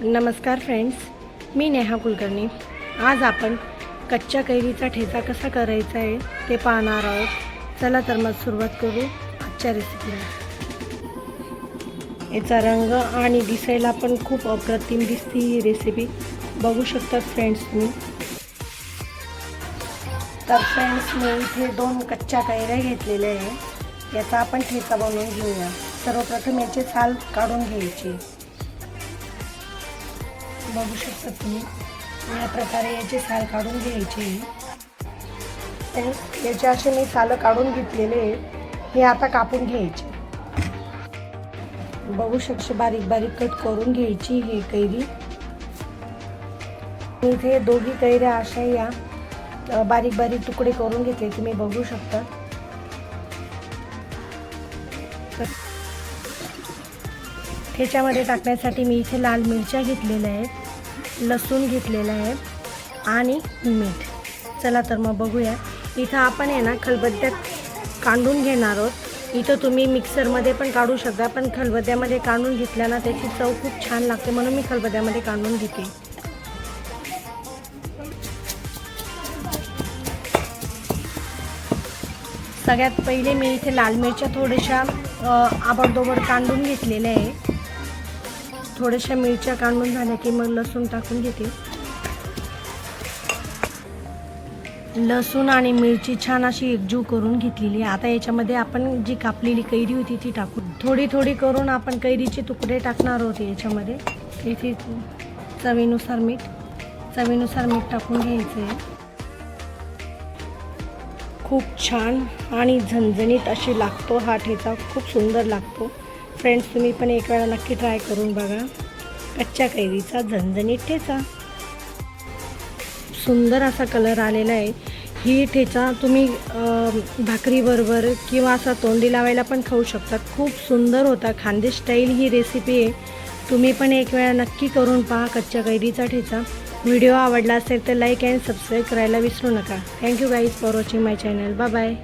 नमस्कार फ्रेंड्स, मी नेहा कुलकर्णी। आज आपण कच्च्या कैरीचा ठेचा कसा करायचा आहे ते पाहणार आहोत। चला तर मग सुरुवात करू आजच्या रेसिपीला। याचा रंग आणि दिसायला पण खूप अप्रतिम दिसते ही रेसिपी, बघू शकतात फ्रेंड्स तुम्ही। तर फ्रेंड्स, मी इथे 2 कच्च्या कैऱ्या घेतलेल्या आहे। याचा आपण ठेचा बनवून घेऊया। सर्वप्रथम याचे साल काढून घ्यायचे। बघू शकता तुम्ही, या प्रकारे याचे साल काढून घ्यायचे। याचे असे मी साल काढून घेतलेले, हे आता कापून घ्यायचे। बघू शकता बारीक बारीक कट करून घ्यायची ही कैरी। इथे दोघी कैऱ्या अशा या बारीक बारीक तुकडे करून घेतले, तुम्ही बघू शकता। ठेच्यामध्ये टाकण्यासाठी मी इथे लाल मिरच्या घेतलेल्या आहेत, लसूण घेतलेला आहे आणि मीठ। चला तर मग बघूया। इथं आपण आहे ना खलबत्त्यात काढून घेणार आहोत। इथं तुम्ही मिक्सरमध्ये पण काढू शकता, पण खलबत्त्यामध्ये काढून घेतल्याना त्याची चव खूप छान लागते, म्हणून मी खलबत्त्यामध्ये काढून घेते। सगळ्यात पहिले मी इथे लाल मिरच्या थोड्याशा आबडधोबड काढून घेतलेल्या आहे। थोड्याशा मिरच्या काढून झाल्या की मग लसूण टाकून घेते। लसूण आणि मिरची छान अशी एकजीव करून घेतलेली आहे। आता याच्यामध्ये आपण जी कापलेली कैरी होती ती टाकू। थोडी थोडी करून आपण कैरीचे तुकडे टाकणार आहोत याच्यामध्ये। इथे चवीनुसार मीठ टाकून घ्यायचं आहे। खूप छान आणि झणझणीत अशी लागतो हा ठेचा, खूप सुंदर लागतो। फ्रेंड्स, तुम्ही पण एक वेळा नक्की ट्राय करून बघा कच्च्या कैरीचा झणझणीत ठेचा। सुंदर असा कलर आलेला आहे। ही ठेचा तुम्ही भाकरीबरोबर किंवा असा तोंडी लावायला पण खाऊ शकतात। खूप सुंदर होता, खानदेश स्टाईल ही रेसिपी आहे। तुम्ही पण एक वेळा नक्की करून पहा कच्च्या कैरीचा ठेचा। व्हिडिओ आवडला असेल तर लाईक अँड सबस्क्राईब करायला विसरू नका। Thank you guys for watching my channel. Bye bye.